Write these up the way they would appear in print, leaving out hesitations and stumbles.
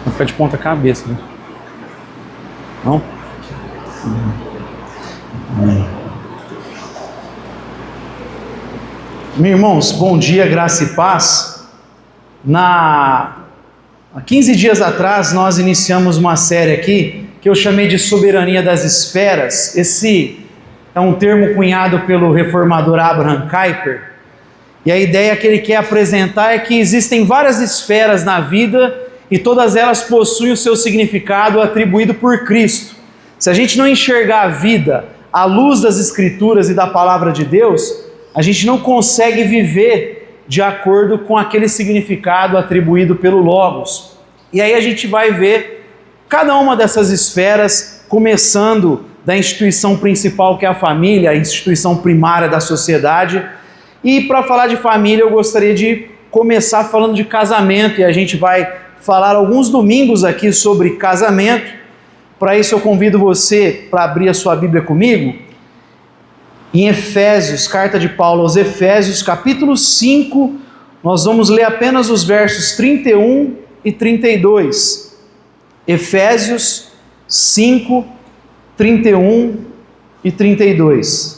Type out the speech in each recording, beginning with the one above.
Vai ficar de ponta cabeça, né? Não? Meus irmãos, bom dia, graça e paz. Há 15 dias atrás nós iniciamos uma série aqui que eu chamei de Soberania das Esferas. Esse é um termo cunhado pelo reformador Abraham Kuyper. E a ideia que ele quer apresentar é que existem várias esferas na vida e todas elas possuem o seu significado atribuído por Cristo. Se a gente não enxergar a vida à luz das Escrituras e da Palavra de Deus, a gente não consegue viver de acordo com aquele significado atribuído pelo Logos. E aí a gente vai ver cada uma dessas esferas, começando da instituição principal que é a família, a instituição primária da sociedade. E para falar de família eu gostaria de começar falando de casamento, e a gente vai falar alguns domingos aqui sobre casamento. Para isso eu convido você para abrir a sua Bíblia comigo em Efésios, carta de Paulo aos Efésios, capítulo 5, nós vamos ler apenas os versos 31 e 32. Efésios 5, 31 e 32.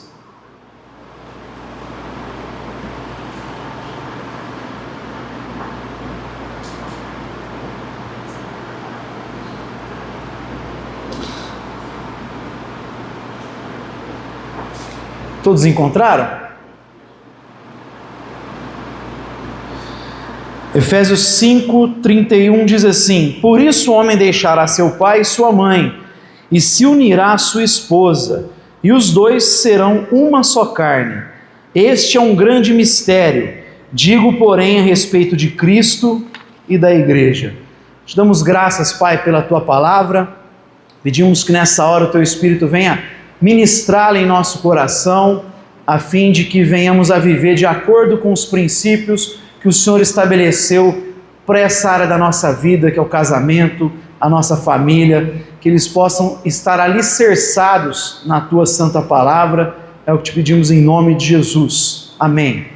Todos encontraram? Efésios 5, 31 diz assim: Por isso o homem deixará seu pai e sua mãe, e se unirá à sua esposa, e os dois serão uma só carne. Este é um grande mistério, digo, porém, a respeito de Cristo e da igreja. Te damos graças, Pai, pela tua palavra. Pedimos que nessa hora o teu Espírito venha ministrá-la em nosso coração, a fim de que venhamos a viver de acordo com os princípios que o Senhor estabeleceu para essa área da nossa vida, que é o casamento, a nossa família, que eles possam estar alicerçados na tua santa palavra. É o que te pedimos em nome de Jesus. Amém.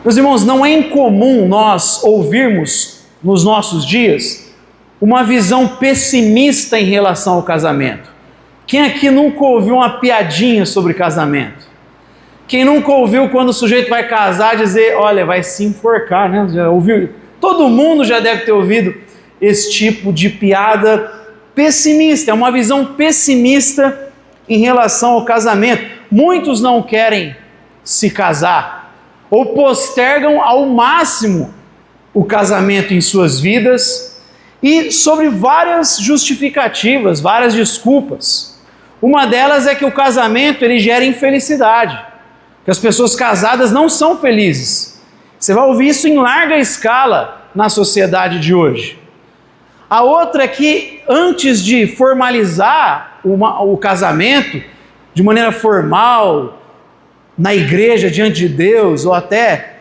Meus irmãos, não é incomum nós ouvirmos nos nossos dias uma visão pessimista em relação ao casamento. Quem aqui nunca ouviu uma piadinha sobre casamento? Quem nunca ouviu quando o sujeito vai casar dizer, olha, vai se enforcar, né? Já ouviu? Todo mundo já deve ter ouvido esse tipo de piada pessimista. É uma visão pessimista em relação ao casamento. Muitos não querem se casar ou postergam ao máximo o casamento em suas vidas, e sobre várias justificativas, várias desculpas. Uma delas é que o casamento ele gera infelicidade, que as pessoas casadas não são felizes. Você vai ouvir isso em larga escala na sociedade de hoje. A outra é que antes de formalizar o casamento de maneira formal, na igreja, diante de Deus, ou até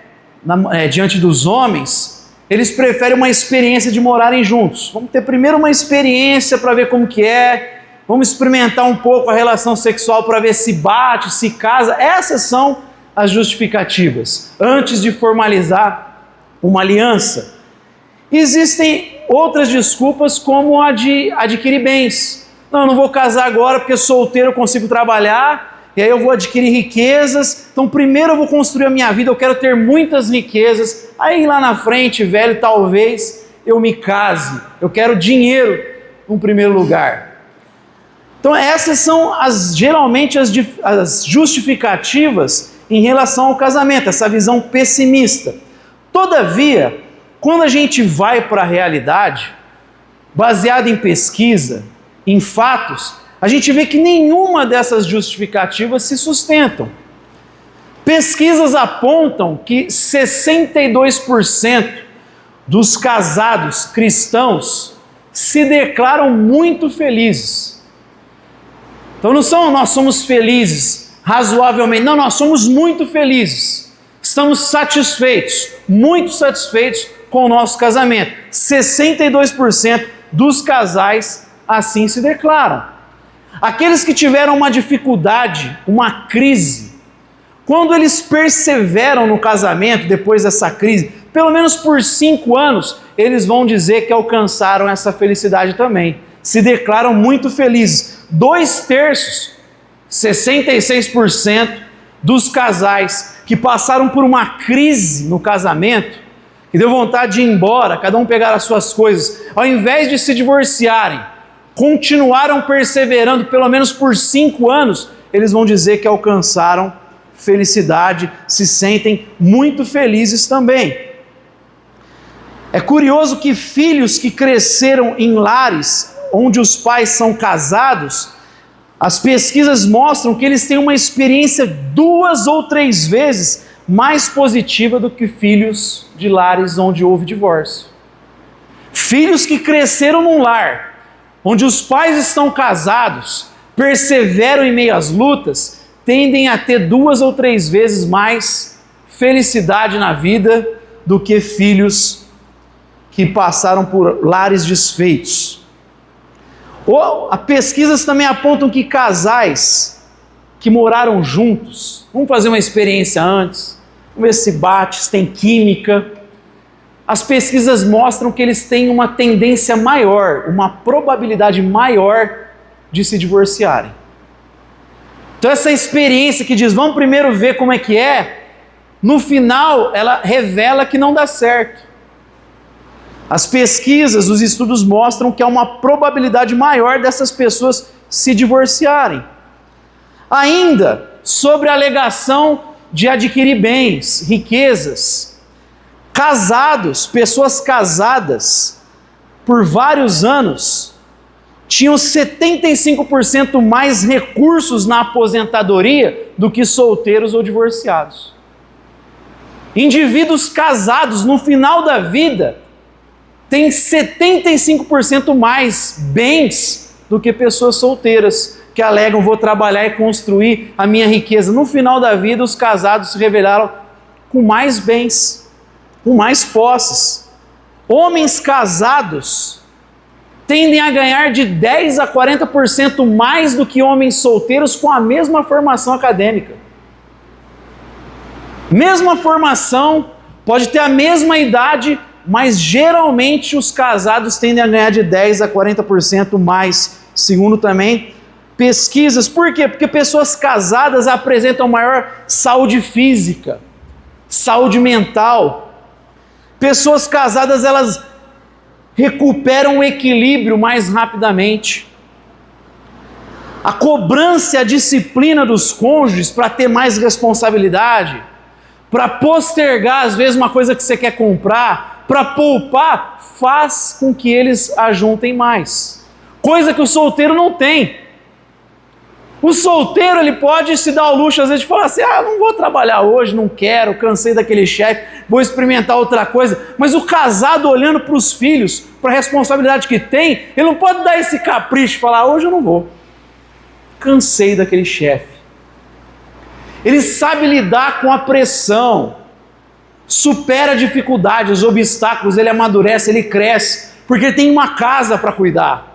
diante dos homens, eles preferem uma experiência de morarem juntos. Vamos ter primeiro uma experiência para ver como que é, vamos experimentar um pouco a relação sexual para ver se bate, se casa. Essas são as justificativas, antes de formalizar uma aliança. Existem outras desculpas, como a de adquirir bens. Não, eu não vou casar agora porque solteiro eu consigo trabalhar, e aí eu vou adquirir riquezas, então primeiro eu vou construir a minha vida, eu quero ter muitas riquezas, aí lá na frente, velho, talvez eu me case, eu quero dinheiro em primeiro lugar. Então essas são geralmente as justificativas em relação ao casamento, essa visão pessimista. Todavia, quando a gente vai para a realidade, baseada em pesquisa, em fatos, a gente vê que nenhuma dessas justificativas se sustentam. Pesquisas apontam que 62% dos casados cristãos se declaram muito felizes. Então não são nós somos felizes razoavelmente, não, nós somos muito felizes. Estamos satisfeitos, muito satisfeitos com o nosso casamento. 62% dos casais assim se declaram. Aqueles que tiveram uma dificuldade, uma crise, quando eles perseveram no casamento depois dessa crise, pelo menos por 5 anos, eles vão dizer que alcançaram essa felicidade também. Se declaram muito felizes. 2/3, 66% dos casais que passaram por uma crise no casamento, que deu vontade de ir embora, cada um pegar as suas coisas, ao invés de se divorciarem, continuaram perseverando pelo menos por 5 anos, eles vão dizer que alcançaram felicidade, se sentem muito felizes também. É curioso que filhos que cresceram em lares onde os pais são casados, as pesquisas mostram que eles têm uma experiência 2 ou 3 vezes mais positiva do que filhos de lares onde houve divórcio. Filhos que cresceram num lar onde os pais estão casados, perseveram em meio às lutas, tendem a ter 2 ou 3 vezes mais felicidade na vida do que filhos que passaram por lares desfeitos. As pesquisas também apontam que casais que moraram juntos, vamos fazer uma experiência antes, vamos ver se bate, se tem química. As pesquisas mostram que eles têm uma tendência maior, uma probabilidade maior de se divorciarem. Então essa experiência que diz, vamos primeiro ver como é que é, no final ela revela que não dá certo. As pesquisas, os estudos mostram que há uma probabilidade maior dessas pessoas se divorciarem. Ainda, sobre a alegação de adquirir bens, riquezas, casados, pessoas casadas por vários anos, tinham 75% mais recursos na aposentadoria do que solteiros ou divorciados. Indivíduos casados no final da vida têm 75% mais bens do que pessoas solteiras que alegam, vou trabalhar e construir a minha riqueza. No final da vida, os casados se revelaram com mais bens, com mais posses. Homens casados tendem a ganhar de 10% a 40% mais do que homens solteiros com a mesma formação acadêmica. Mesma formação, pode ter a mesma idade, mas geralmente os casados tendem a ganhar de 10% a 40% mais, segundo também pesquisas. Por quê? Porque pessoas casadas apresentam maior saúde física, saúde mental. Pessoas casadas, elas recuperam o equilíbrio mais rapidamente. A cobrança e a disciplina dos cônjuges para ter mais responsabilidade, para postergar às vezes uma coisa que você quer comprar, para poupar, faz com que eles ajuntem mais. Coisa que o solteiro não tem. O solteiro, ele pode se dar ao luxo às vezes de falar assim, não vou trabalhar hoje, não quero, cansei daquele chefe, vou experimentar outra coisa. Mas o casado, olhando para os filhos, para a responsabilidade que tem, ele não pode dar esse capricho e falar, hoje eu não vou. Cansei daquele chefe. Ele sabe lidar com a pressão, supera dificuldades, obstáculos, ele amadurece, ele cresce, porque ele tem uma casa para cuidar.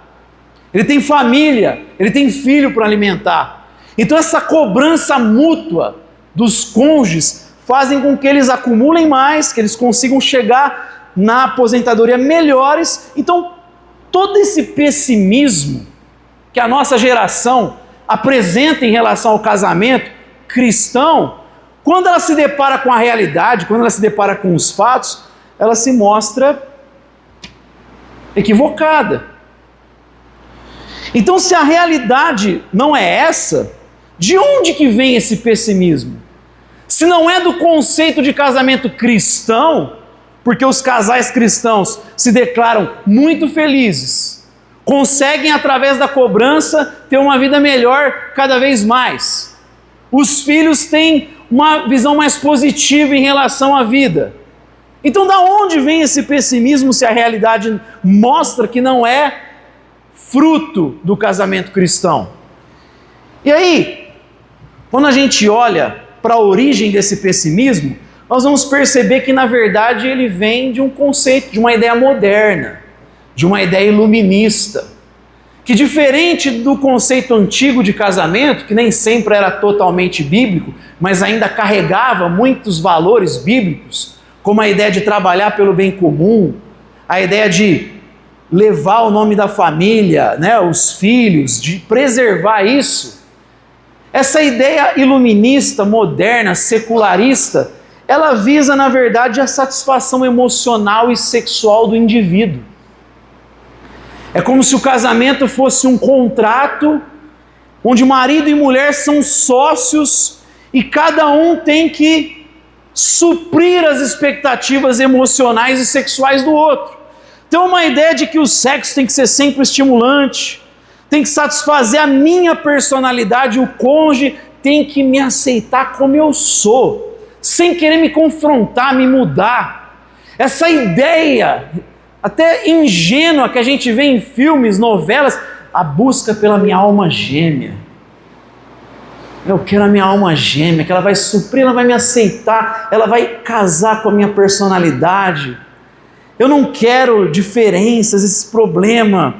Ele tem família, ele tem filho para alimentar. Então essa cobrança mútua dos cônjuges fazem com que eles acumulem mais, que eles consigam chegar na aposentadoria melhores. Então todo esse pessimismo que a nossa geração apresenta em relação ao casamento cristão, quando ela se depara com a realidade, quando ela se depara com os fatos, ela se mostra equivocada. Então, se a realidade não é essa, de onde que vem esse pessimismo? Se não é do conceito de casamento cristão, porque os casais cristãos se declaram muito felizes, conseguem através da cobrança ter uma vida melhor cada vez mais. Os filhos têm uma visão mais positiva em relação à vida. Então, da onde vem esse pessimismo se a realidade mostra que não é fruto do casamento cristão? E aí, quando a gente olha para a origem desse pessimismo, nós vamos perceber que na verdade ele vem de um conceito, de uma ideia moderna, de uma ideia iluminista, que diferente do conceito antigo de casamento, que nem sempre era totalmente bíblico, mas ainda carregava muitos valores bíblicos, como a ideia de trabalhar pelo bem comum, a ideia de levar o nome da família, né, os filhos, de preservar isso. Essa ideia iluminista, moderna, secularista, ela visa, na verdade, a satisfação emocional e sexual do indivíduo. É como se o casamento fosse um contrato onde marido e mulher são sócios e cada um tem que suprir as expectativas emocionais e sexuais do outro. Tem uma ideia de que o sexo tem que ser sempre estimulante, tem que satisfazer a minha personalidade, o cônjuge tem que me aceitar como eu sou, sem querer me confrontar, me mudar. Essa ideia, até ingênua, que a gente vê em filmes, novelas, a busca pela minha alma gêmea. Eu quero a minha alma gêmea, que ela vai suprir, ela vai me aceitar, ela vai casar com a minha personalidade. Eu não quero diferenças, esse problema,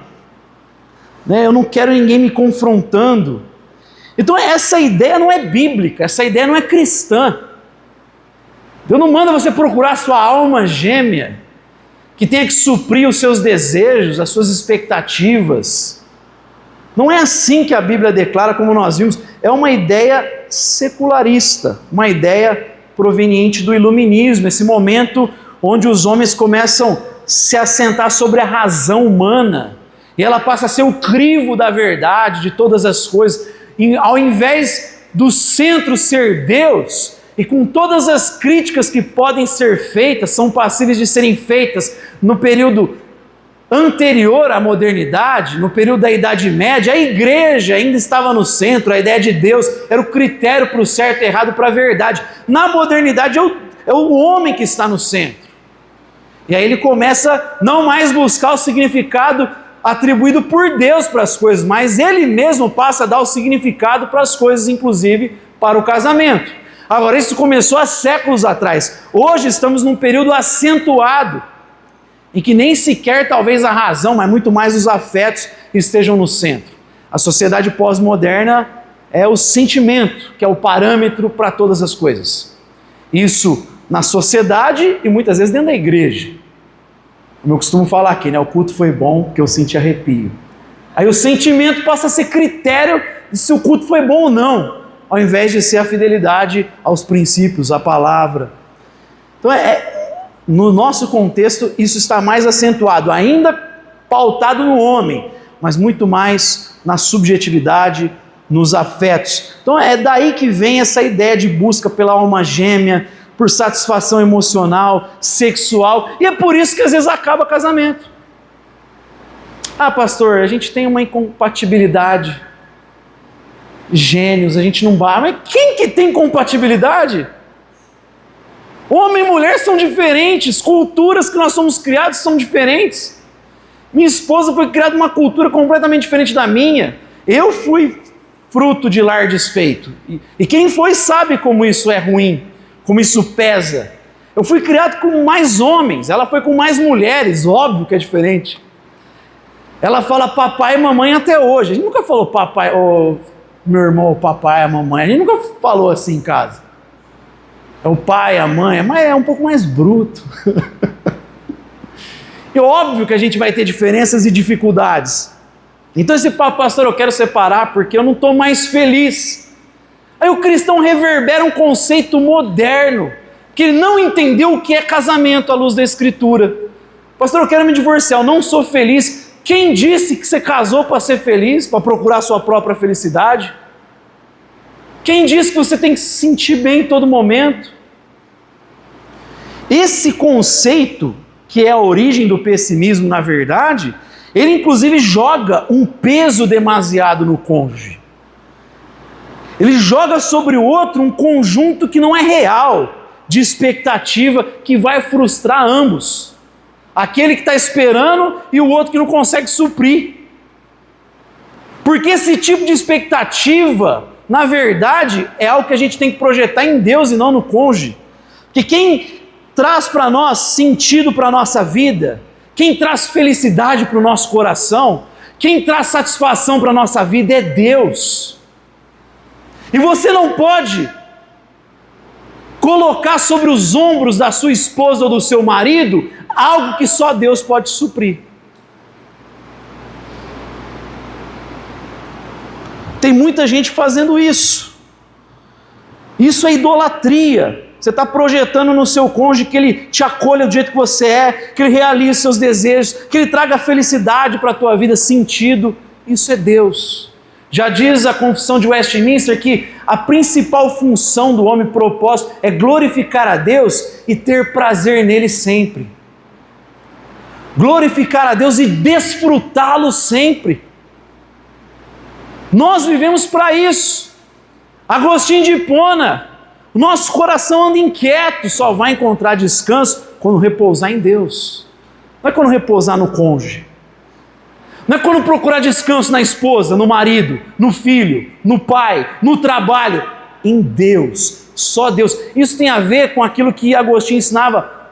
né? Eu não quero ninguém me confrontando. Então essa ideia não é bíblica, essa ideia não é cristã. Deus não manda você procurar a sua alma gêmea, que tenha que suprir os seus desejos, as suas expectativas. Não é assim que a Bíblia declara, como nós vimos. É uma ideia secularista, uma ideia proveniente do iluminismo, esse momento onde os homens começam a se assentar sobre a razão humana, e ela passa a ser o crivo da verdade, de todas as coisas, e ao invés do centro ser Deus, e com todas as críticas que podem ser feitas, são passíveis de serem feitas no período anterior à modernidade, no período da Idade Média, a igreja ainda estava no centro, a ideia de Deus era o critério para o certo e errado, para a verdade. Na modernidade é o homem que está no centro. E aí ele começa não mais buscar o significado atribuído por Deus para as coisas, mas ele mesmo passa a dar o significado para as coisas, inclusive para o casamento. Agora, isso começou há séculos atrás. Hoje estamos num período acentuado, em que nem sequer talvez a razão, mas muito mais os afetos estejam no centro. A sociedade pós-moderna é o sentimento, que é o parâmetro para todas as coisas. Isso na sociedade e muitas vezes dentro da igreja. Como eu costumo falar aqui, né? O culto foi bom porque eu senti arrepio. Aí o sentimento passa a ser critério de se o culto foi bom ou não, ao invés de ser a fidelidade aos princípios, à palavra. Então no nosso contexto isso está mais acentuado, ainda pautado no homem, mas muito mais na subjetividade, nos afetos. Então é daí que vem essa ideia de busca pela alma gêmea, por satisfação emocional, sexual, e é por isso que às vezes acaba casamento. Ah, pastor, a gente tem uma incompatibilidade, gênios, a gente não vai, mas quem que tem compatibilidade? Homem e mulher são diferentes, culturas que nós somos criados são diferentes. Minha esposa foi criada numa cultura completamente diferente da minha, eu fui fruto de lar desfeito, e quem foi sabe como isso é ruim, como isso pesa. Eu fui criado com mais homens, ela foi com mais mulheres, óbvio que é diferente. Ela fala papai e mamãe até hoje. A gente nunca falou papai, meu irmão, o papai, a mamãe. A gente nunca falou assim em casa. É o pai, a mãe, mas é um pouco mais bruto. E óbvio que a gente vai ter diferenças e dificuldades. Então esse papo, pastor, eu quero separar porque eu não estou mais feliz. Aí o cristão reverbera um conceito moderno, que ele não entendeu o que é casamento à luz da Escritura. Pastor, eu quero me divorciar, eu não sou feliz. Quem disse que você casou para ser feliz, para procurar a sua própria felicidade? Quem disse que você tem que se sentir bem em todo momento? Esse conceito, que é a origem do pessimismo, na verdade, ele inclusive joga um peso demasiado no cônjuge. Ele joga sobre o outro um conjunto que não é real, de expectativa, que vai frustrar ambos. Aquele que está esperando e o outro que não consegue suprir. Porque esse tipo de expectativa, na verdade, é algo que a gente tem que projetar em Deus e não no cônjuge. Porque quem traz para nós sentido para a nossa vida, quem traz felicidade para o nosso coração, quem traz satisfação para a nossa vida é Deus. E você não pode colocar sobre os ombros da sua esposa ou do seu marido algo que só Deus pode suprir. Tem muita gente fazendo isso. Isso é idolatria. Você está projetando no seu cônjuge que ele te acolha do jeito que você é, que ele realize seus desejos, que ele traga felicidade para a tua vida, sentido. Isso é Deus. Já diz a Confissão de Westminster que a principal função do homem, propósito, é glorificar a Deus e ter prazer nele sempre. Glorificar a Deus e desfrutá-lo sempre. Nós vivemos para isso. Agostinho de Hipona, o nosso coração anda inquieto, só vai encontrar descanso quando repousar em Deus. Não é quando repousar no cônjuge. Não é quando procurar descanso na esposa, no marido, no filho, no pai, no trabalho. Em Deus, só Deus. Isso tem a ver com aquilo que Agostinho ensinava,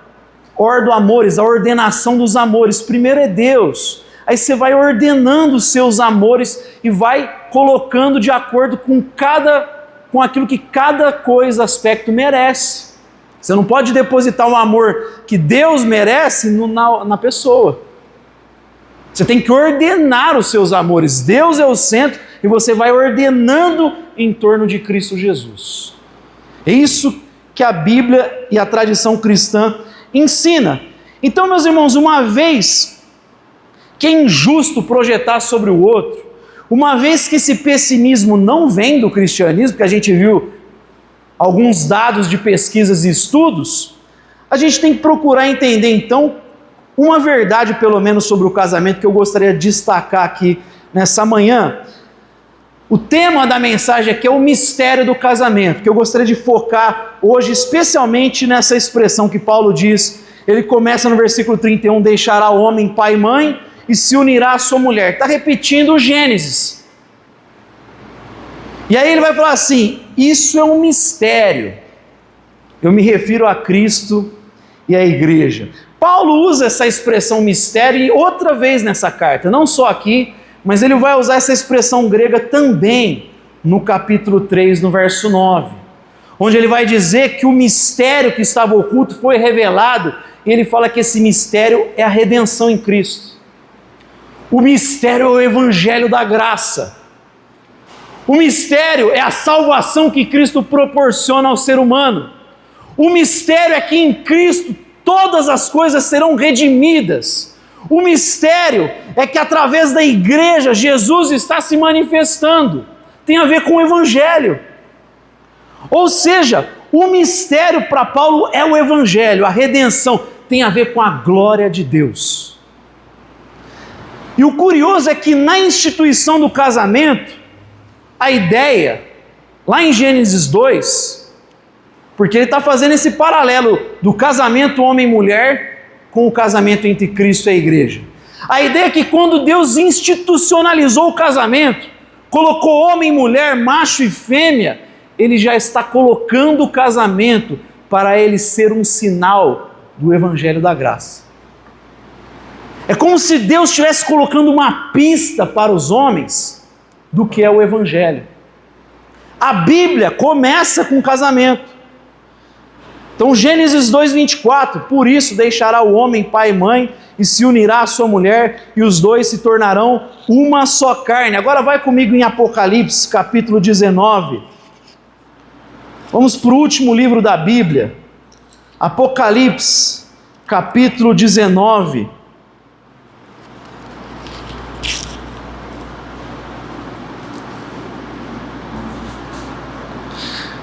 ordo amores, a ordenação dos amores. Primeiro é Deus. Aí você vai ordenando os seus amores e vai colocando de acordo com aquilo que cada coisa, aspecto merece. Você não pode depositar o amor que Deus merece na pessoa. Você tem que ordenar os seus amores. Deus é o centro e você vai ordenando em torno de Cristo Jesus. É isso que a Bíblia e a tradição cristã ensina. Então, meus irmãos, uma vez que é injusto projetar sobre o outro, uma vez que esse pessimismo não vem do cristianismo, que a gente viu alguns dados de pesquisas e estudos, a gente tem que procurar entender então uma verdade pelo menos sobre o casamento que eu gostaria de destacar aqui nessa manhã. O tema da mensagem aqui é o mistério do casamento, que eu gostaria de focar hoje especialmente nessa expressão que Paulo diz. Ele começa no versículo 31, deixará o homem pai e mãe e se unirá à sua mulher. Está repetindo o Gênesis. E aí ele vai falar assim, isso é um mistério. Eu me refiro a Cristo e à igreja. Paulo usa essa expressão mistério e outra vez nessa carta, não só aqui, mas ele vai usar essa expressão grega também no capítulo 3, no verso 9, onde ele vai dizer que o mistério que estava oculto foi revelado, e ele fala que esse mistério é a redenção em Cristo. O mistério é o evangelho da graça. O mistério é a salvação que Cristo proporciona ao ser humano. O mistério é que em Cristo todas as coisas serão redimidas. O mistério é que através da igreja Jesus está se manifestando. Tem a ver com o evangelho. Ou seja, o mistério para Paulo é o evangelho, a redenção. Tem a ver com a glória de Deus. E o curioso é que na instituição do casamento, a ideia, lá em Gênesis 2, porque ele está fazendo esse paralelo do casamento homem-mulher com o casamento entre Cristo e a igreja. A ideia é que quando Deus institucionalizou o casamento, colocou homem e mulher, macho e fêmea, ele já está colocando o casamento para ele ser um sinal do evangelho da graça. É como se Deus estivesse colocando uma pista para os homens do que é o evangelho. A Bíblia começa com o casamento. Então Gênesis 2:24, por isso deixará o homem pai e mãe e se unirá à sua mulher e os dois se tornarão uma só carne. Agora vai comigo em Apocalipse capítulo 19. Vamos para o último livro da Bíblia. Apocalipse capítulo 19.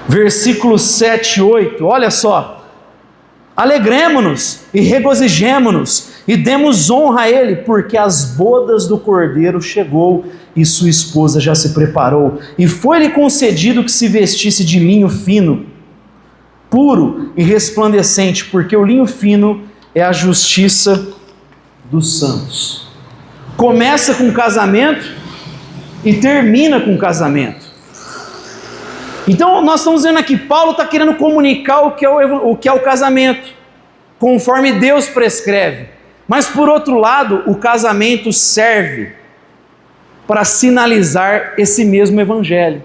Versículos 7 e 8, olha só. Alegremo-nos e regozijemo-nos e demos honra a Ele, porque as bodas do Cordeiro chegou e sua esposa já se preparou. E foi-lhe concedido que se vestisse de linho fino, puro e resplandecente, porque o linho fino é a justiça dos santos. Começa com casamento e termina com casamento. Então nós estamos vendo aqui, Paulo está querendo comunicar o que é o casamento, conforme Deus prescreve. Mas por outro lado, o casamento serve para sinalizar esse mesmo evangelho.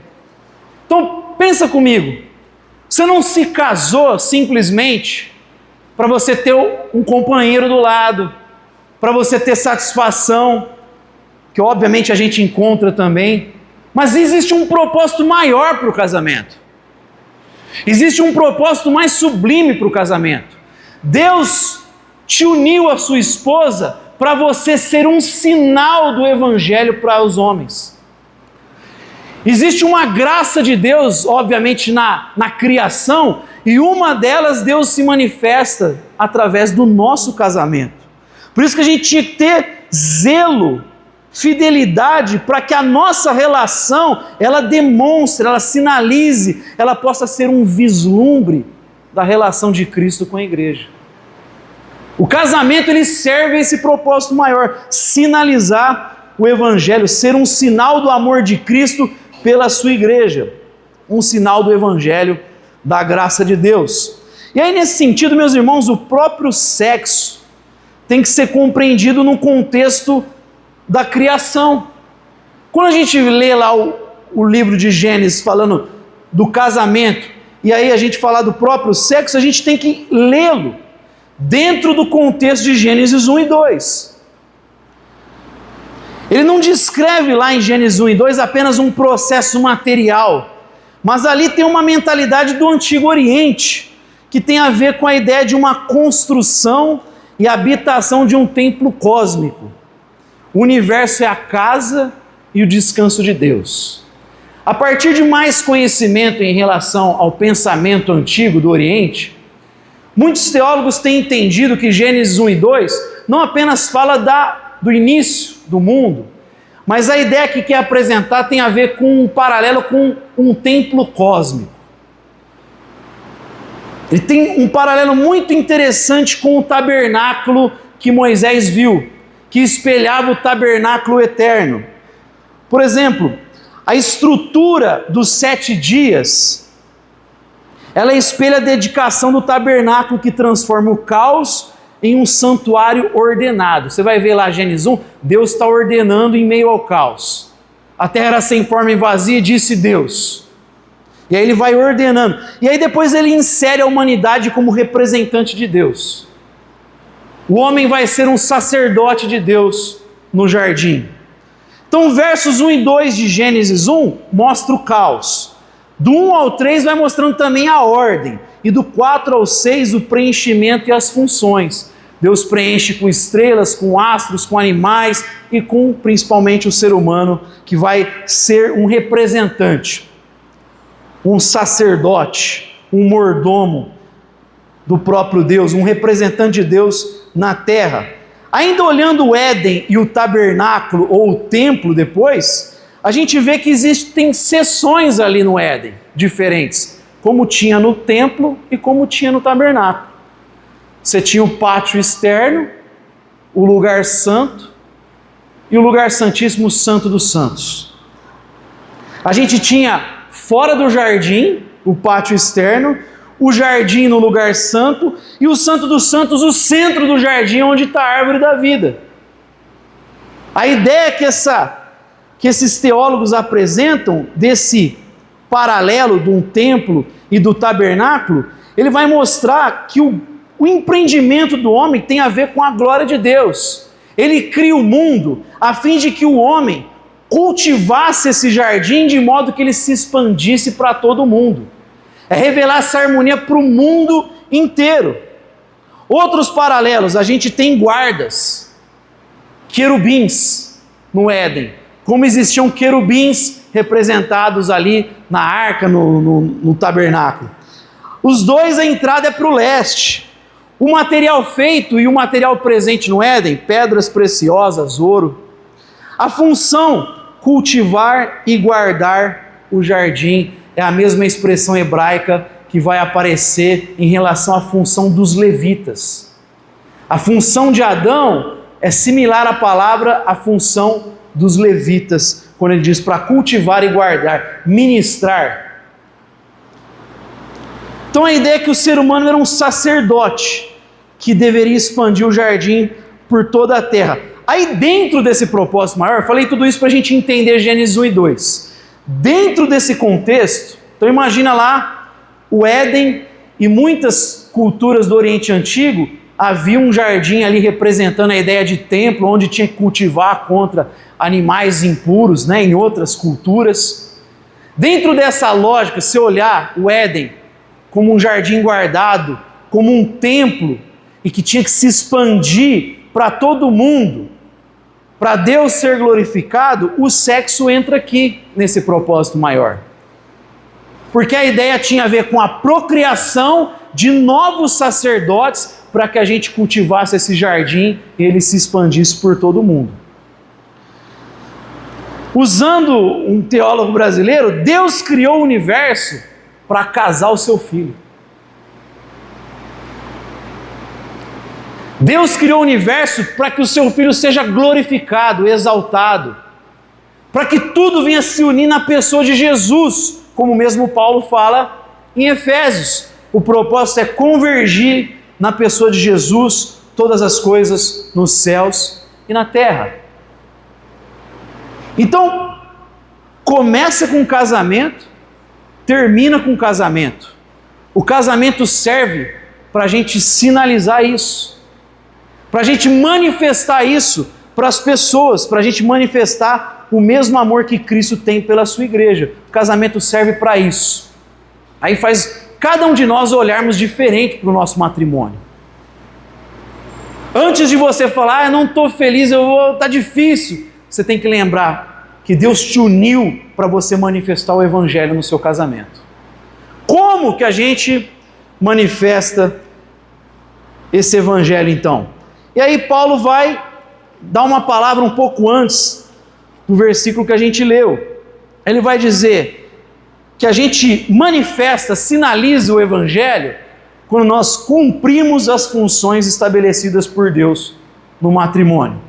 Então pensa comigo, Você não se casou simplesmente para você ter um companheiro do lado, para você ter satisfação, que obviamente a gente encontra também, mas existe um propósito maior para o casamento. Existe um propósito mais sublime para o casamento. Deus te uniu à sua esposa para você ser um sinal do Evangelho para os homens. Existe uma graça de Deus, obviamente, na criação, e uma delas Deus se manifesta através do nosso casamento. Por isso que a gente tinha que ter zelo, fidelidade, para que a nossa relação, ela demonstre, ela sinalize, ela possa ser um vislumbre da relação de Cristo com a igreja. O casamento, ele serve a esse propósito maior, sinalizar o Evangelho, ser um sinal do amor de Cristo pela sua igreja, um sinal do Evangelho, da graça de Deus. E aí, nesse sentido, meus irmãos, o próprio sexo tem que ser compreendido no contexto da criação. Quando a gente lê lá o livro de Gênesis falando do casamento, e aí a gente fala do próprio sexo, a gente tem que lê-lo dentro do contexto de Gênesis 1 e 2. Ele não descreve lá em Gênesis 1 e 2 apenas um processo material, mas ali tem uma mentalidade do Antigo Oriente, que tem a ver com a ideia de uma construção e habitação de um templo cósmico. O universo é a casa e o descanso de Deus. A partir de mais conhecimento em relação ao pensamento antigo do Oriente, muitos teólogos têm entendido que Gênesis 1 e 2 não apenas fala do início do mundo, mas a ideia que quer apresentar tem a ver com um paralelo com um templo cósmico. Ele tem um paralelo muito interessante com o tabernáculo que Moisés viu, que espelhava o tabernáculo eterno. Por exemplo, a estrutura dos 7 dias, ela espelha a dedicação do tabernáculo que transforma o caos em um santuário ordenado. Você vai ver lá Gênesis 1, Deus está ordenando em meio ao caos. A terra era sem forma e vazia, disse Deus. E aí ele vai ordenando. E aí depois ele insere a humanidade como representante de Deus. O homem vai ser um sacerdote de Deus no jardim. Então versos 1 e 2 de Gênesis 1 mostra o caos. Do 1 ao 3 vai mostrando também a ordem. E do 4 ao 6 o preenchimento e as funções. Deus preenche com estrelas, com astros, com animais e com principalmente o ser humano, que vai ser um representante, um sacerdote, um mordomo do próprio Deus, um representante de Deus na terra. Ainda olhando o Éden e o tabernáculo ou o templo depois, a gente vê que existem seções ali no Éden, diferentes, como tinha no templo e como tinha no tabernáculo. Você tinha o pátio externo, o lugar santo e o lugar santíssimo, o santo dos santos. A gente tinha fora do jardim, o pátio externo, o jardim no lugar santo e o santo dos santos, o centro do jardim onde está a árvore da vida. A ideia que esses teólogos apresentam desse paralelo de um templo e do tabernáculo, ele vai mostrar que o empreendimento do homem tem a ver com a glória de Deus. Ele cria o mundo a fim de que o homem cultivasse esse jardim de modo que ele se expandisse para todo mundo. É revelar essa harmonia para o mundo inteiro. Outros paralelos, a gente tem guardas, querubins no Éden, como existiam querubins representados ali na arca, no tabernáculo. Os dois, a entrada é para o leste. O material feito e o material presente no Éden, pedras preciosas, ouro. A função, cultivar e guardar o jardim, é a mesma expressão hebraica que vai aparecer em relação à função dos levitas. A função de Adão é similar à palavra à função dos levitas, quando ele diz para cultivar e guardar, ministrar. Então a ideia é que o ser humano era um sacerdote que deveria expandir o jardim por toda a terra. Aí dentro desse propósito maior, falei tudo isso para a gente entender Gênesis 1 e 2. Dentro desse contexto, então imagina lá o Éden e muitas culturas do Oriente Antigo, havia um jardim ali representando a ideia de templo, onde tinha que cultivar contra animais impuros, né, em outras culturas. Dentro dessa lógica, se olhar o Éden como um jardim guardado, como um templo, e que tinha que se expandir para todo mundo, para Deus ser glorificado, o sexo entra aqui nesse propósito maior. Porque a ideia tinha a ver com a procriação de novos sacerdotes para que a gente cultivasse esse jardim e ele se expandisse por todo o mundo. Usando um teólogo brasileiro, Deus criou o universo para casar o seu filho. Deus criou o universo para que o seu filho seja glorificado, exaltado, para que tudo venha se unir na pessoa de Jesus, como mesmo Paulo fala em Efésios. O propósito é convergir na pessoa de Jesus todas as coisas nos céus e na terra. Então, começa com o casamento, termina com o casamento. O casamento serve para a gente sinalizar isso, para a gente manifestar isso para as pessoas, para a gente manifestar o mesmo amor que Cristo tem pela sua igreja. O casamento serve para isso. Aí faz cada um de nós olharmos diferente para o nosso matrimônio. Antes de você falar, eu não estou feliz, está difícil, você tem que lembrar que Deus te uniu para você manifestar o Evangelho no seu casamento. Como que a gente manifesta esse Evangelho então? E aí Paulo vai dar uma palavra um pouco antes do versículo que a gente leu. Ele vai dizer que a gente manifesta, sinaliza o Evangelho quando nós cumprimos as funções estabelecidas por Deus no matrimônio.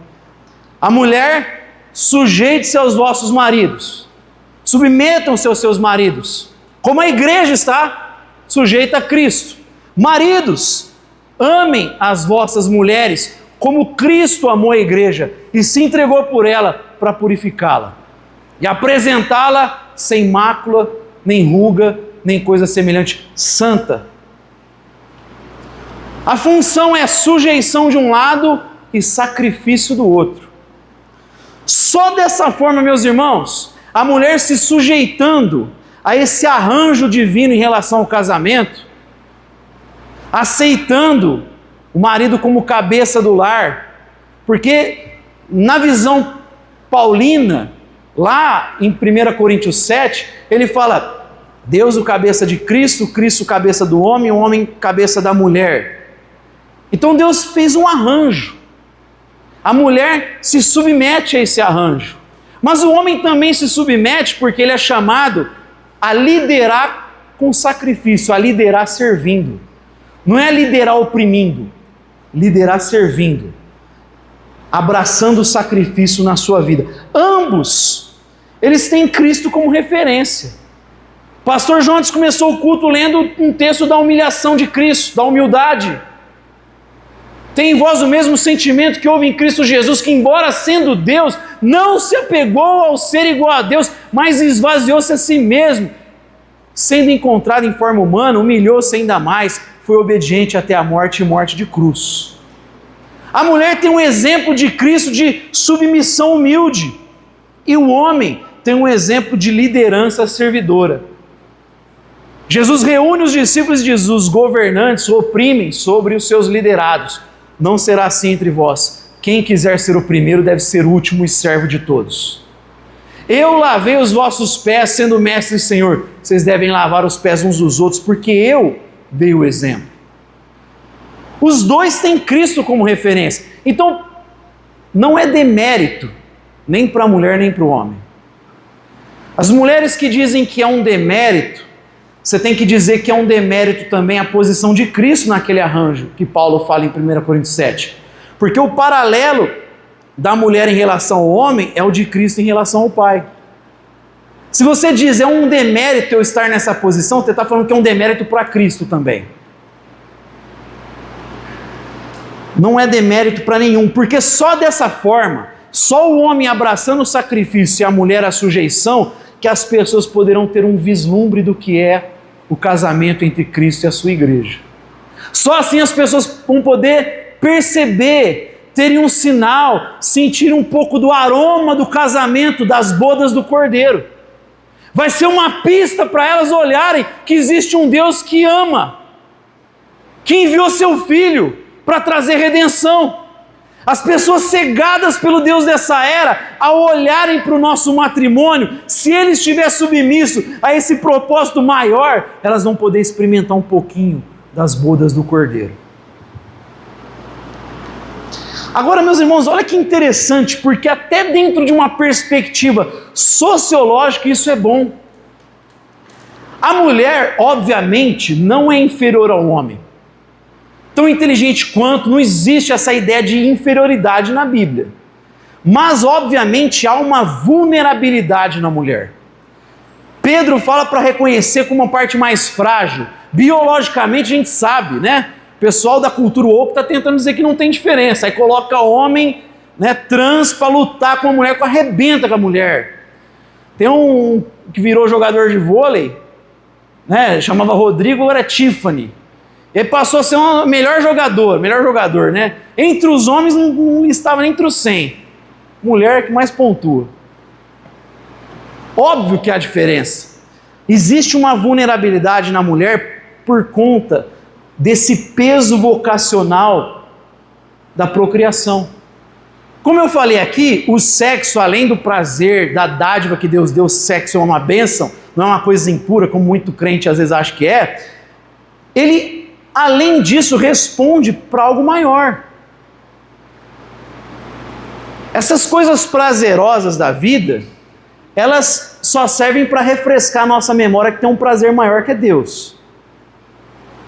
A mulher, sujeite-se aos vossos maridos, submetam-se aos seus maridos, como a igreja está sujeita a Cristo. Maridos, amem as vossas mulheres, como Cristo amou a igreja e se entregou por ela para purificá-la e apresentá-la sem mácula, nem ruga, nem coisa semelhante, santa. A função é sujeição de um lado e sacrifício do outro. Só dessa forma, meus irmãos, a mulher se sujeitando a esse arranjo divino em relação ao casamento, aceitando o marido como cabeça do lar, porque na visão paulina, lá em 1 Coríntios 7, ele fala, Deus o cabeça de Cristo, Cristo cabeça do homem, o homem cabeça da mulher. Então Deus fez um arranjo. A mulher se submete a esse arranjo. Mas o homem também se submete porque ele é chamado a liderar com sacrifício, a liderar servindo. Não é liderar oprimindo, liderar servindo, abraçando o sacrifício na sua vida. Ambos, eles têm Cristo como referência. Pastor Jones começou o culto lendo um texto da humilhação de Cristo, da humildade. Tem em vós o mesmo sentimento que houve em Cristo Jesus, que embora sendo Deus, não se apegou ao ser igual a Deus, mas esvaziou-se a si mesmo. Sendo encontrado em forma humana, humilhou-se ainda mais, foi obediente até a morte e morte de cruz. A mulher tem um exemplo de Cristo de submissão humilde, e o homem tem um exemplo de liderança servidora. Jesus reúne os discípulos e diz, os governantes oprimem sobre os seus liderados. Não será assim entre vós. Quem quiser ser o primeiro deve ser o último e servo de todos. Eu lavei os vossos pés, sendo mestre e senhor. Vocês devem lavar os pés uns dos outros, porque eu dei o exemplo. Os dois têm Cristo como referência. Então, não é demérito, nem para a mulher, nem para o homem. As mulheres que dizem que é um demérito, você tem que dizer que é um demérito também a posição de Cristo naquele arranjo que Paulo fala em 1 Coríntios 7. Porque o paralelo da mulher em relação ao homem é o de Cristo em relação ao Pai. Se você diz é um demérito eu estar nessa posição, você está falando que é um demérito para Cristo também. Não é demérito para nenhum, porque só dessa forma, só o homem abraçando o sacrifício e a mulher a sujeição, que as pessoas poderão ter um vislumbre do que é o casamento entre Cristo e a sua igreja. Só assim as pessoas vão poder perceber, terem um sinal, sentir um pouco do aroma do casamento, das bodas do Cordeiro. Vai ser uma pista para elas olharem que existe um Deus que ama, que enviou seu Filho para trazer redenção. As pessoas cegadas pelo Deus dessa era, ao olharem para o nosso matrimônio, se ele estiver submisso a esse propósito maior, elas vão poder experimentar um pouquinho das bodas do Cordeiro. Agora, meus irmãos, olha que interessante, porque até dentro de uma perspectiva sociológica isso é bom. A mulher, obviamente, não é inferior ao homem. Tão inteligente quanto, não existe essa ideia de inferioridade na Bíblia. Mas, obviamente, há uma vulnerabilidade na mulher. Pedro fala para reconhecer como uma parte mais frágil. Biologicamente a gente sabe, né? O pessoal da cultura woke está tentando dizer que não tem diferença. Aí coloca homem, né, trans para lutar com a mulher, que arrebenta com a mulher. Tem um que virou jogador de vôlei, né? Chamava Rodrigo, agora é Tiffany. Ele passou a ser o melhor jogador, né? Entre os homens não estava nem entre os 100. Mulher que mais pontua. Óbvio que há diferença. Existe uma vulnerabilidade na mulher por conta desse peso vocacional da procriação. Como eu falei aqui, o sexo, além do prazer, da dádiva que Deus deu, o sexo é uma bênção, não é uma coisa impura, como muito crente às vezes acha que é. Ele, além disso, responde para algo maior. Essas coisas prazerosas da vida, elas só servem para refrescar a nossa memória que tem um prazer maior que é Deus.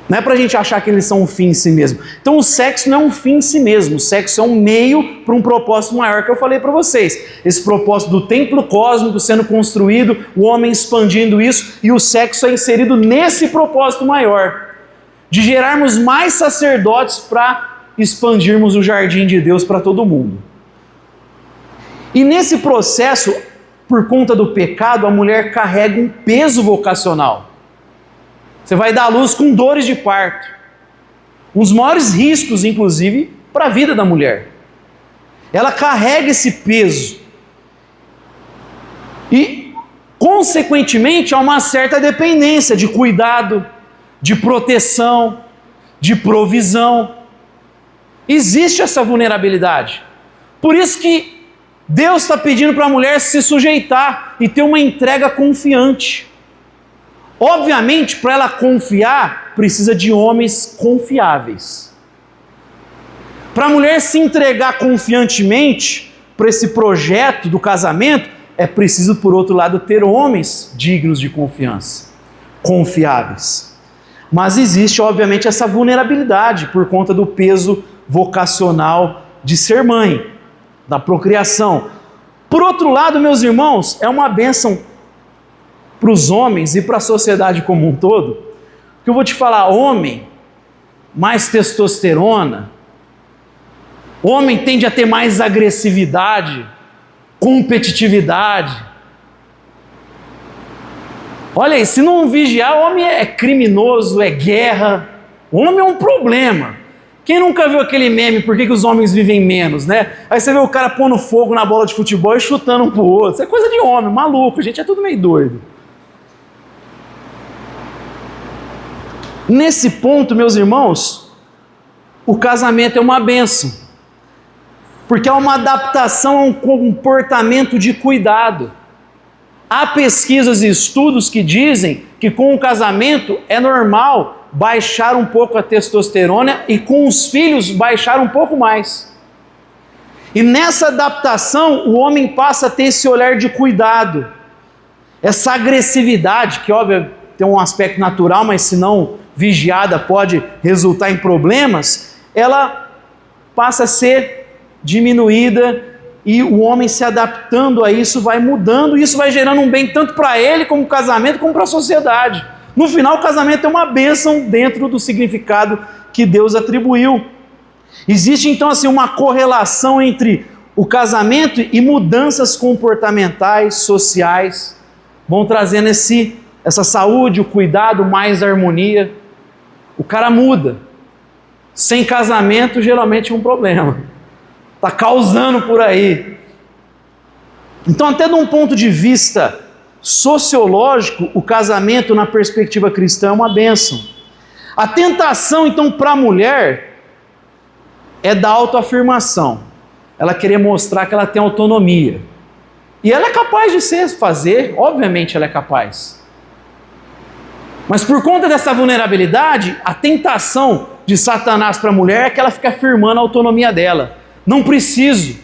Não é para a gente achar que eles são um fim em si mesmo. Então o sexo não é um fim em si mesmo, o sexo é um meio para um propósito maior que eu falei para vocês. Esse propósito do templo cósmico sendo construído, o homem expandindo isso, e o sexo é inserido nesse propósito maior, de gerarmos mais sacerdotes para expandirmos o jardim de Deus para todo mundo. E nesse processo, por conta do pecado, a mulher carrega um peso vocacional. Você vai dar à luz com dores de parto. Um dos maiores riscos, inclusive, para a vida da mulher. Ela carrega esse peso. E, consequentemente, há uma certa dependência de cuidado, de proteção, de provisão. Existe essa vulnerabilidade. Por isso que Deus está pedindo para a mulher se sujeitar e ter uma entrega confiante. Obviamente, para ela confiar, precisa de homens confiáveis. Para a mulher se entregar confiantemente para esse projeto do casamento, é preciso, por outro lado, ter homens dignos de confiança, confiáveis. Mas existe, obviamente, essa vulnerabilidade por conta do peso vocacional de ser mãe, da procriação. Por outro lado, meus irmãos, é uma bênção para os homens e para a sociedade como um todo, que eu vou te falar, homem, mais testosterona, homem tende a ter mais agressividade, competitividade. Olha aí, se não vigiar, homem é criminoso, é guerra, homem é um problema. Quem nunca viu aquele meme, por que os homens vivem menos, né? Aí você vê o cara pondo fogo na bola de futebol e chutando um pro outro. Isso é coisa de homem, maluco, a gente é tudo meio doido. Nesse ponto, meus irmãos, o casamento é uma bênção, porque é uma adaptação a um comportamento de cuidado. Há pesquisas e estudos que dizem que com o casamento é normal baixar um pouco a testosterona e com os filhos baixar um pouco mais. E nessa adaptação o homem passa a ter esse olhar de cuidado, essa agressividade, que óbvio tem um aspecto natural, mas se não vigiada pode resultar em problemas, ela passa a ser diminuída e o homem se adaptando a isso vai mudando, e isso vai gerando um bem tanto para ele como casamento, como para a sociedade. No final, o casamento é uma bênção dentro do significado que Deus atribuiu. Existe então assim uma correlação entre o casamento e mudanças comportamentais, sociais, vão trazendo esse essa saúde, o cuidado, mais a harmonia, o cara muda. Sem casamento, geralmente é um problema. Está causando por aí. Então, até de um ponto de vista sociológico, o casamento na perspectiva cristã é uma bênção. A tentação, então, para a mulher é da autoafirmação. Ela querer mostrar que ela tem autonomia. E ela é capaz de fazer, obviamente ela é capaz. Mas por conta dessa vulnerabilidade, a tentação de Satanás para a mulher é que ela fica afirmando a autonomia dela. Não preciso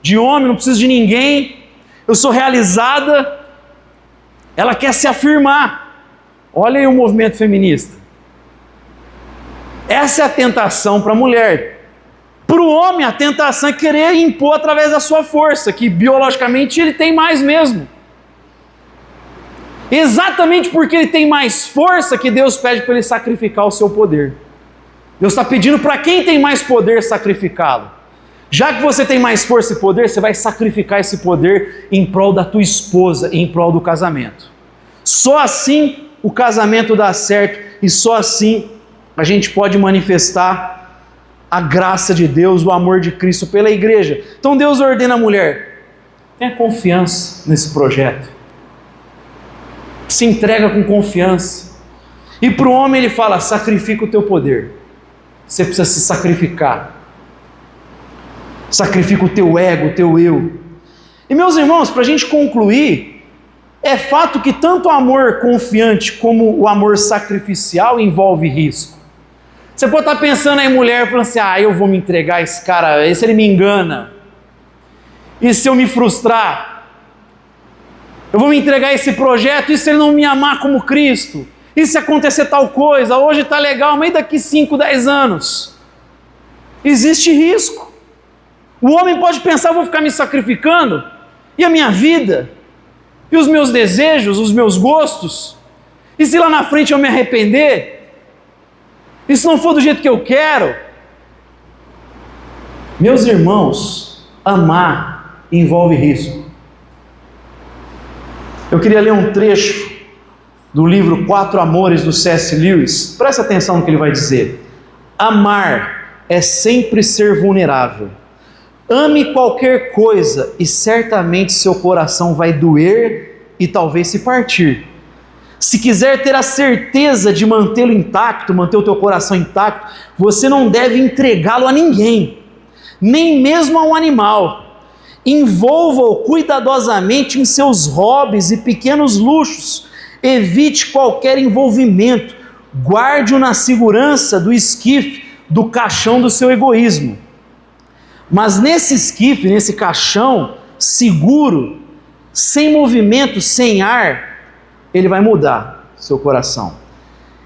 de homem, não preciso de ninguém, eu sou realizada. Ela quer se afirmar. Olha aí o movimento feminista. Essa é a tentação para a mulher. Para o homem, a tentação é querer impor através da sua força, que biologicamente ele tem mais mesmo. Exatamente porque ele tem mais força que Deus pede para ele sacrificar o seu poder. Deus está pedindo para quem tem mais poder sacrificá-lo. Já que você tem mais força e poder, você vai sacrificar esse poder em prol da tua esposa e em prol do casamento. Só assim o casamento dá certo e só assim a gente pode manifestar a graça de Deus, o amor de Cristo pela igreja. Então Deus ordena à mulher, tenha confiança nesse projeto. Se entrega com confiança. E para o homem ele fala, sacrifica o teu poder. Você precisa se sacrificar. Sacrifica o teu ego, o teu eu. E meus irmãos, para a gente concluir, é fato que tanto o amor confiante como o amor sacrificial envolve risco. Você pode estar pensando aí, mulher, falando assim, eu vou me entregar a esse cara, esse ele me engana. E se eu me frustrar? Eu vou me entregar a esse projeto, e se ele não me amar como Cristo? E se acontecer tal coisa? Hoje está legal, mas daqui 5, 10 anos? Existe risco. O homem pode pensar, vou ficar me sacrificando? E a minha vida? E os meus desejos, os meus gostos? E se lá na frente eu me arrepender? E se não for do jeito que eu quero? Meus irmãos, amar envolve risco. Eu queria ler um trecho do livro Quatro Amores, do C.S. Lewis. Presta atenção no que ele vai dizer. Amar é sempre ser vulnerável. Ame qualquer coisa e certamente seu coração vai doer e talvez se partir. Se quiser ter a certeza de mantê-lo intacto, manter o teu coração intacto, você não deve entregá-lo a ninguém, nem mesmo a um animal. Envolva-o cuidadosamente em seus hobbies e pequenos luxos. Evite qualquer envolvimento. Guarde-o na segurança do esquife, do caixão do seu egoísmo. Mas nesse esquife, nesse caixão seguro, sem movimento, sem ar, ele vai mudar seu coração.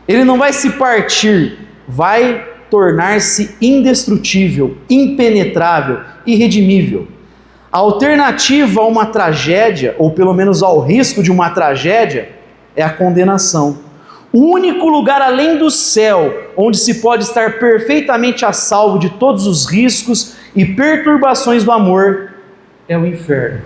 Ele não vai se partir, vai tornar-se indestrutível, impenetrável, irredimível. A alternativa a uma tragédia, ou pelo menos ao risco de uma tragédia, é a condenação. O único lugar além do céu onde se pode estar perfeitamente a salvo de todos os riscos e perturbações do amor é o inferno.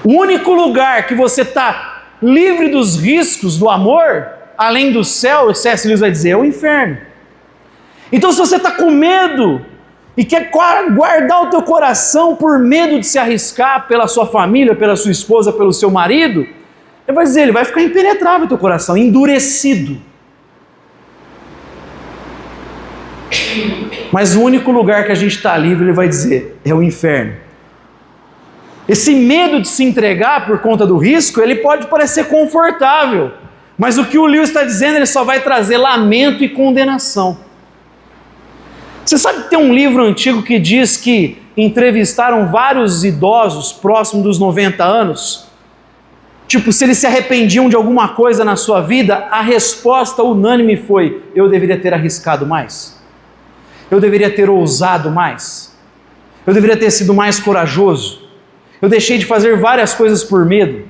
O único lugar que você está livre dos riscos do amor, além do céu, o C.S. Lewis vai dizer, é o inferno. Então se você está com medo e quer guardar o teu coração por medo de se arriscar pela sua família, pela sua esposa, pelo seu marido, ele vai dizer, ele vai ficar impenetrável o teu coração, endurecido. Mas o único lugar que a gente está livre, ele vai dizer, é o inferno. Esse medo de se entregar por conta do risco, ele pode parecer confortável, mas o que o Lewis está dizendo, ele só vai trazer lamento e condenação. Você sabe que tem um livro antigo que diz que entrevistaram vários idosos próximos dos 90 anos? Tipo, se eles se arrependiam de alguma coisa na sua vida, a resposta unânime foi, eu deveria ter arriscado mais. Eu deveria ter ousado mais. Eu deveria ter sido mais corajoso. Eu deixei de fazer várias coisas por medo.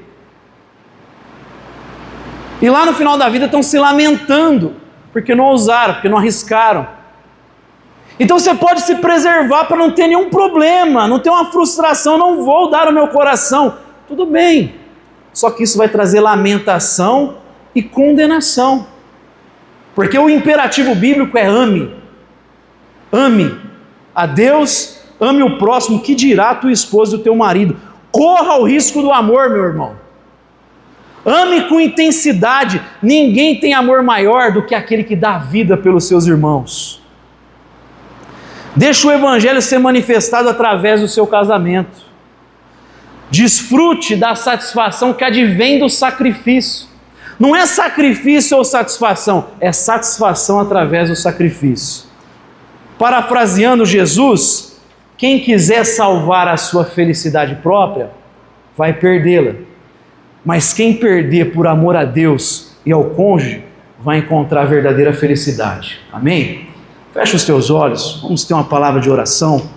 E lá no final da vida estão se lamentando, porque não ousaram, porque não arriscaram. Então você pode se preservar para não ter nenhum problema, não ter uma frustração, não vou dar o meu coração. Tudo bem, Só que isso vai trazer lamentação e condenação. Porque o imperativo bíblico é ame. Ame a Deus, ame o próximo, que dirá a tua esposa e o teu marido. Corra o risco do amor, meu irmão. Ame com intensidade. Ninguém tem amor maior do que aquele que dá vida pelos seus irmãos. Deixa o evangelho ser manifestado através do seu casamento. Desfrute da satisfação que advém do sacrifício. Não é sacrifício ou satisfação, é satisfação através do sacrifício. Parafraseando Jesus, quem quiser salvar a sua felicidade própria, vai perdê-la. Mas quem perder por amor a Deus e ao cônjuge, vai encontrar a verdadeira felicidade. Amém? Fecha os teus olhos, vamos ter uma palavra de oração.